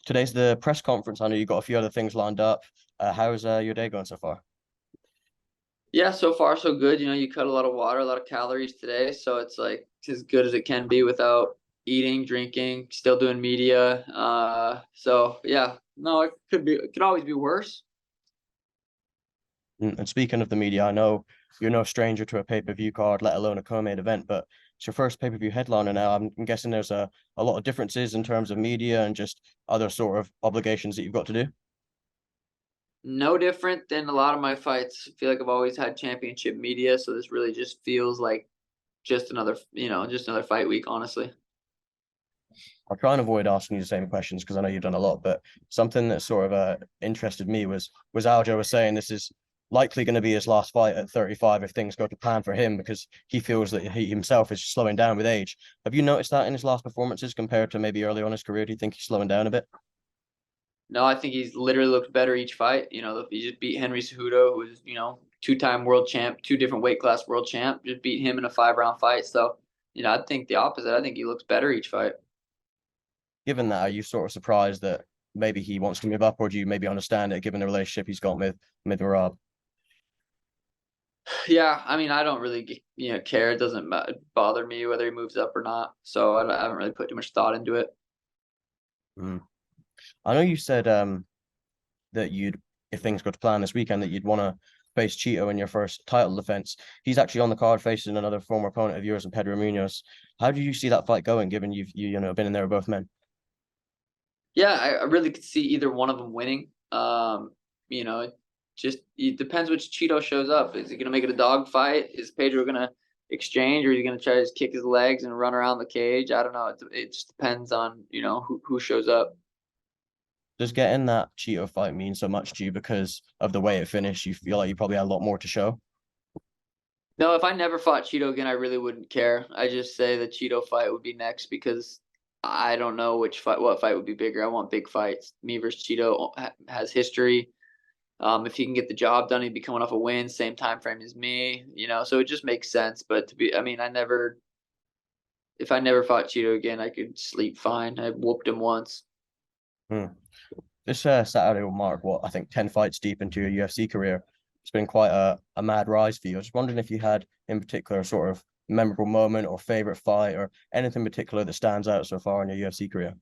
Today's the press conference. I know you got a few other things lined up. How's your day going so far? Yeah, so far so good. You cut a lot of water, a lot of calories today, so it's like as good as it can be without eating, drinking, still doing media. So yeah, no, it could always be worse. And speaking of the media, I know you're no stranger to a pay-per-view card, let alone a co-main event, but it's your first pay-per-view headliner now. I'm guessing there's a lot of differences in terms of media and just other sort of obligations that you've got to do. No different than a lot of my fights. I feel like I've always had championship media, so this really just feels like just another fight week, honestly. I'll try and avoid asking you the same questions because I know you've done a lot, but something that sort of interested me was Aljo was saying this is likely going to be his last fight at 35 if things go to plan for him because he feels that he himself is slowing down with age. Have you noticed that in his last performances compared to maybe early on in his career? Do you think he's slowing down a bit? No, I think he's literally looked better each fight. He just beat Henry Cejudo, who was, two-time world champ, two different weight class world champ. Just beat him in a 5-round fight. So, I think the opposite. I think he looks better each fight. Given that, are you sort of surprised that maybe he wants to move up, or do you maybe understand it given the relationship he's got with Rob? Yeah, I mean, I don't really, care. It doesn't bother me whether he moves up or not. So I haven't really put too much thought into it. Mm. I know you said that you'd, if things go to plan this weekend, that you'd want to face Cheeto in your first title defense. He's actually on the card facing another former opponent of yours, and Pedro Munoz. How do you see that fight going, given you've been in there with both men? Yeah, I really could see either one of them winning. It it depends which Cheeto shows up. Is he gonna make it a dog fight? Is Pedro gonna exchange, or is he gonna try to just kick his legs and run around the cage? I don't know. It just depends on who shows up. Does getting that Cheeto fight mean so much to you because of the way it finished? You feel like you probably had a lot more to show. No, if I never fought Cheeto again, I really wouldn't care. I just say the Cheeto fight would be next because I don't know what fight would be bigger. I want big fights. Me versus Cheeto has history. If he can get the job done, he'd be coming off a win, same time frame as me, so it just makes sense. But I mean, if I never fought Cheeto again, I could sleep fine. I whooped him once. Hmm. This Saturday will mark what I think 10 fights deep into your UFC career. It's been quite a mad rise for you. I was just wondering if you had in particular a sort of memorable moment or favorite fight or anything particular that stands out so far in your UFC career.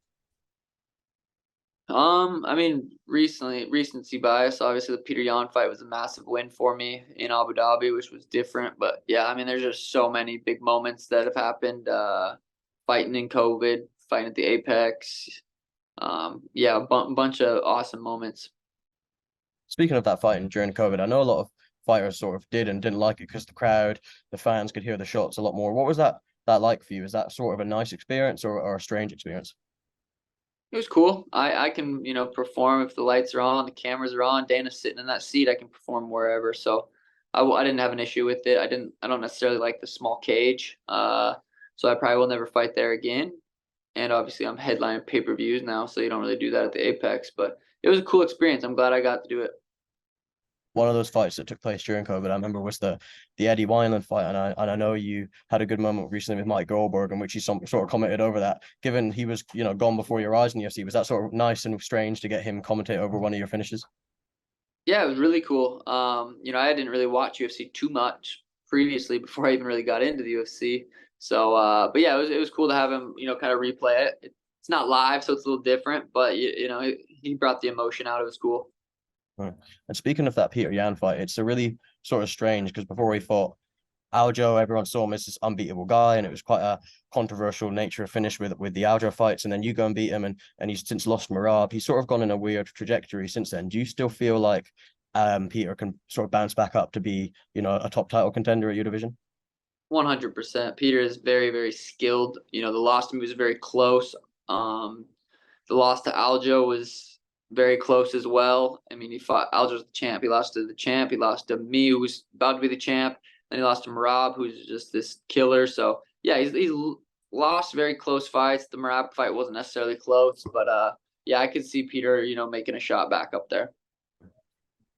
I mean, recency bias. Obviously, the Peter Yan fight was a massive win for me in Abu Dhabi, which was different. But yeah, I mean, there's just so many big moments that have happened. Fighting in COVID, fighting at the Apex. Yeah, bunch of awesome moments. Speaking of that fighting during COVID, I know a lot of fighters sort of did and didn't like it because the crowd, the fans could hear the shots a lot more. What was that like for you? Is that sort of a nice experience or a strange experience? It was cool. I can, perform if the lights are on, the cameras are on. Dana's sitting in that seat. I can perform wherever. So I didn't have an issue with it. I don't necessarily like the small cage. So I probably will never fight there again. And obviously I'm headlining pay-per-views now, so you don't really do that at the Apex. But it was a cool experience. I'm glad I got to do it. One of those fights that took place during COVID, I remember was the Eddie Wineland fight, and I know you had a good moment recently with Mike Goldberg, in which you sort of commented over that. Given he was gone before your eyes in the UFC, was that sort of nice and strange to get him commentate over one of your finishes? Yeah, it was really cool. I didn't really watch UFC too much previously before I even really got into the UFC. So, but yeah, it was cool to have him, kind of replay it. It's not live, so it's a little different, but he brought the emotion out. It was cool. Right. And speaking of that Peter Yan fight, it's a really sort of strange because before he fought Aljo, everyone saw him as this unbeatable guy, and it was quite a controversial nature of finish with the Aljo fights. And then you go and beat him, and he's since lost Marab. He's sort of gone in a weird trajectory since then. Do you still feel like Peter can sort of bounce back up to be a top title contender at your division? 100%. Peter is very, very skilled. The loss to me was very close. The loss to Aljo was very close as well. I mean, he fought Aljo's the champ. He lost to the champ. He lost to me, who was about to be the champ. Then he lost to Marab, who's just this killer. So yeah, he's lost very close fights. The Marab fight wasn't necessarily close, but yeah, I could see Peter, making a shot back up there.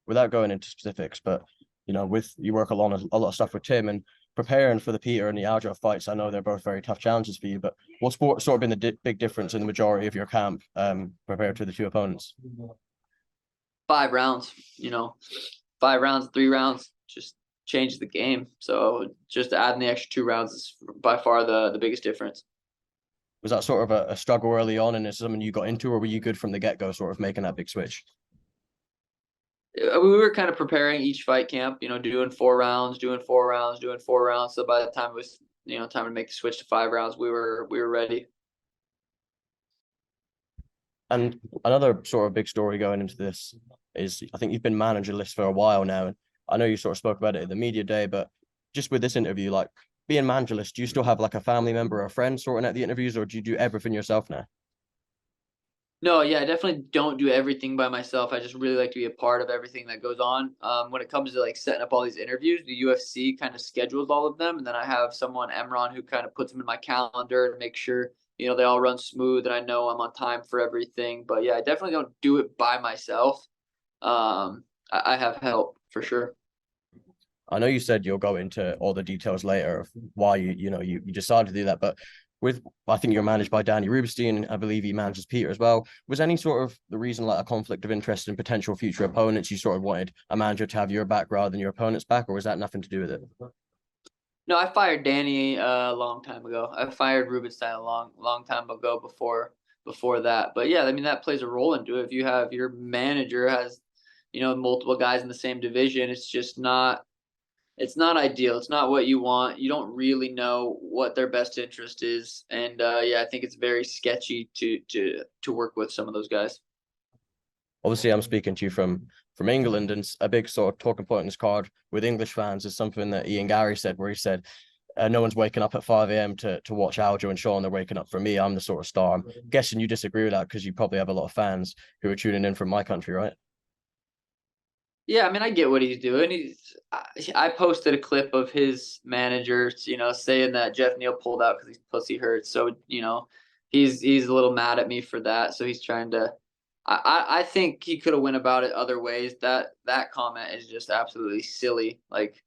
Without going into specifics, but with you work a lot of stuff with Tim, and preparing for the Peter and the Aljo fights, I know they're both very tough challenges for you, but what's sort of been the big difference in the majority of your camp compared to the two opponents? 5 rounds, 5 rounds, 3 rounds, just changes the game. So just adding the extra 2 rounds is by far the biggest difference. Was that sort of a struggle early on, and is something you got into, or were you good from the get-go, sort of making that big switch? We were kind of preparing each fight camp, doing 4 rounds, doing 4 rounds, doing 4 rounds. So by the time it was, time to make the switch to 5 rounds, we were ready. And another sort of big story going into this is I think you've been managerless for a while now. And I know you sort of spoke about it at the media day, but just with this interview, like being managerless, do you still have like a family member or a friend sorting out the interviews, or do you do everything yourself now? No, yeah, I definitely don't do everything by myself. I just really like to be a part of everything that goes on. When it comes to like setting up all these interviews, the UFC kind of schedules all of them, and then I have someone, Emron, who kind of puts them in my calendar and make sure they all run smooth and I know I'm on time for everything. But yeah, I definitely don't do it by myself. I have help for sure. I know you said you'll go into all the details later of why you decided to do that, but I think you're managed by Danny Rubenstein, and I believe he manages Peter as well. Was any sort of the reason like a conflict of interest in potential future opponents? You sort of wanted a manager to have your back rather than your opponent's back, or was that nothing to do with it? No, I fired Danny a long time ago. I fired Rubenstein a long time ago before that. But yeah, I mean that plays a role into it. If you have your manager has, multiple guys in the same division, it's not ideal. It's not what you want. You don't really know what their best interest is. And yeah, I think it's very sketchy to work with some of those guys. Obviously, I'm speaking to you from England, and a big sort of talking point in this card with English fans is something that Ian Garry said, where he said, no one's waking up at 5 a.m. to watch Aljo and Sean. They're waking up for me. I'm the sort of star. I'm guessing you disagree with that because you probably have a lot of fans who are tuning in from my country, right? Yeah, I mean, I get what he's doing. I posted a clip of his manager, saying that Jeff Neal pulled out because he's pussy hurt. So, he's a little mad at me for that. So he's trying to. I think he could have went about it other ways. That comment is just absolutely silly. Like,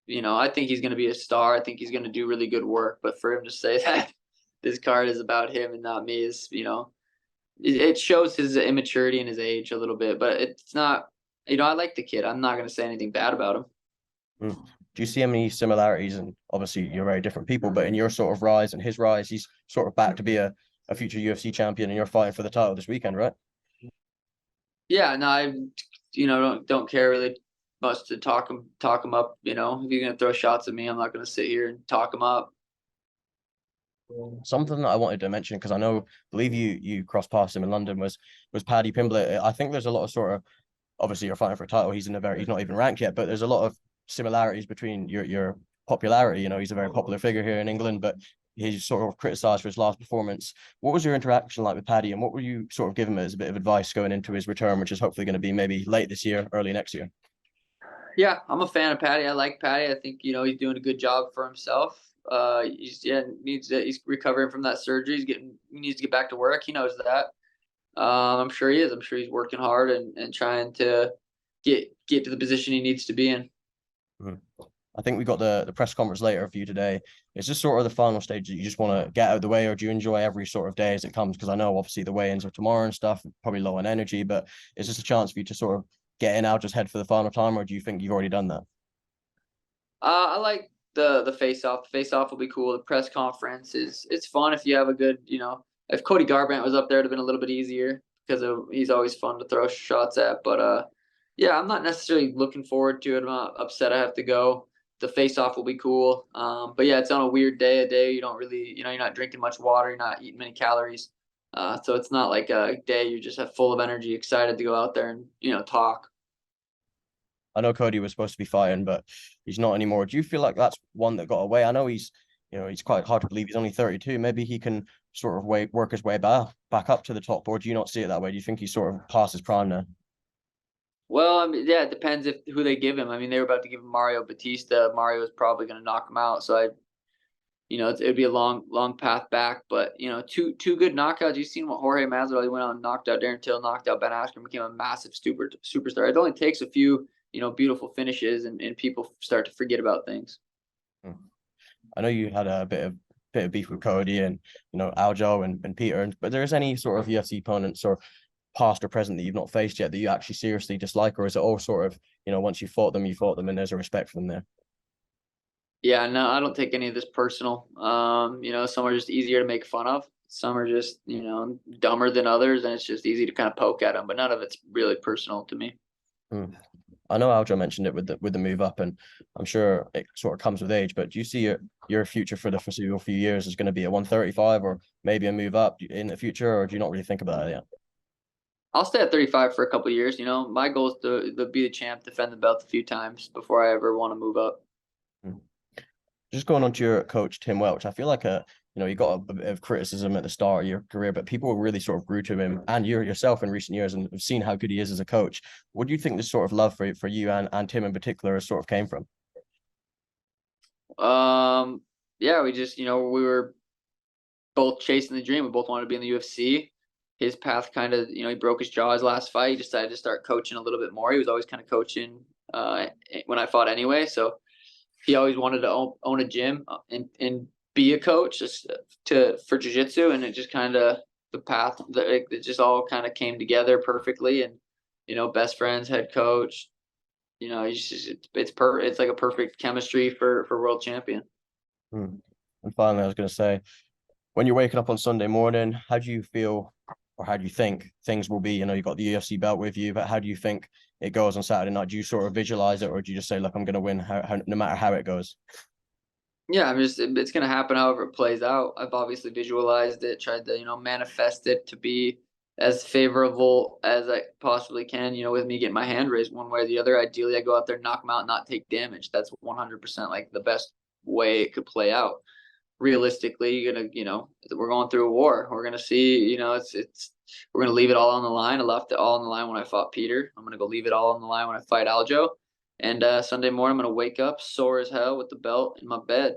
I think he's going to be a star. I think he's going to do really good work. But for him to say that this card is about him and not me is, it shows his immaturity and his age a little bit. But it's not. I like the kid. I'm not going to say anything bad about him. Mm. Do you see any similarities? And obviously, you're very different people, but in your sort of rise and his rise, he's sort of back to be a future UFC champion, and you're fighting for the title this weekend, right? Yeah, no, I don't care really much to talk him up. If you're gonna throw shots at me, I'm not gonna sit here and talk him up. Something that I wanted to mention, because believe you crossed past him in London, was Paddy Pimblett. I think there's a lot of sort of, obviously you're fighting for a title. He's not even ranked yet, but there's a lot of similarities between your popularity. He's a very popular figure here in England, but he's sort of criticized for his last performance. What was your interaction like with Paddy, and what were you sort of giving him as a bit of advice going into his return, which is hopefully going to be maybe late this year, early next year? Yeah, I'm a fan of Patty. I like Patty. I think he's doing a good job for himself. He's recovering from that surgery. He needs to get back to work. He knows that. I'm sure he is. I'm sure he's working hard and trying to get to the position he needs to be in. Mhm. I think we got the press conference later for you today. Is this sort of the final stage that you just want to get out of the way, or do you enjoy every sort of day as it comes? Because I know obviously the weigh-ins are tomorrow and stuff, probably low on energy, but is this a chance for you to sort of get in out, just head for the final time, or do you think you've already done that? I like the face off. The face off will be cool. The press conference it's fun if you have a good. If Cody Garbrandt was up there, it'd have been a little bit easier because he's always fun to throw shots at. But yeah, I'm not necessarily looking forward to it. I'm not upset I have to go. The face off will be cool. But yeah, it's on a weird day. A day you don't really, you're not drinking much water. You're not eating many calories. So it's not like a day you just have full of energy, excited to go out there and talk. I know Cody was supposed to be fighting, but he's not anymore. Do you feel like that's one that got away? I know he's quite hard to believe. He's only 32. Maybe he can sort of work his way back up to the top, or do you not see it that way? Do you think he's sort of past his prime now? Well, I mean, yeah, it depends who they give him. I mean, they were about to give him Mario Batista. Mario was probably going to knock him out. So it'd be a long path back. But two good knockouts. You've seen what Jorge Masvidal, he went out and knocked out Darren Till, knocked out Ben Askren, became a massive superstar. It only takes a few beautiful finishes and people start to forget about things. Mm. I know you had a bit of beef with Cody and Aljo and Peter, but there is any sort of UFC opponents or past or present that you've not faced yet that you actually seriously dislike, or is it all sort of once you fought them, and there's a respect for them there? Yeah, no, I don't take any of this personal. Some are just easier to make fun of. Some are just, dumber than others, and it's just easy to kind of poke at them. But none of it's really personal to me. Mm. I know Aljo mentioned it with the move up, and I'm sure it sort of comes with age. But do you see your future for the foreseeable few years is going to be a 135 or maybe a move up in the future, or do you not really think about it yet? I'll stay at 35 for a couple years. My goal is to be the champ, defend the belt a few times before I ever want to move up. Mm. Just going on to your coach Tim Welch, I feel like you got a bit of criticism at the start of your career, but people really sort of grew to him and you yourself in recent years and have seen how good he is as a coach. What do you think this sort of love for you and Tim in particular has sort of came from? Yeah, we just, we were both chasing the dream. We both wanted to be in the UFC. His path kind of, he broke his jaw his last fight. He decided to start coaching a little bit more. He was always kind of coaching when I fought anyway. So he always wanted to own a gym and be a coach just for jiu-jitsu, and it just kind of the path that it just all kind of came together perfectly. And best friends, head coach, it's like a perfect chemistry for world champion. Hmm. And finally, I was going to say, when you're waking up on Sunday morning, how do you feel or how do you think things will be? You've got the UFC belt with you, but how do you think it goes on Saturday night? Do you sort of visualize it, or do you just say, look, I'm going to win no matter how it goes? Yeah, it's gonna happen however it plays out. I've obviously visualized it, tried to, manifest it to be as favorable as I possibly can, with me getting my hand raised one way or the other. Ideally, I go out there, knock them out, not take damage. That's 100% like the best way it could play out. Realistically, we're going through a war. We're gonna see, we're gonna leave it all on the line. I left it all on the line when I fought Peter. I'm gonna go leave it all on the line when I fight Aljo. And Sunday morning, I'm gonna wake up sore as hell with the belt in my bed.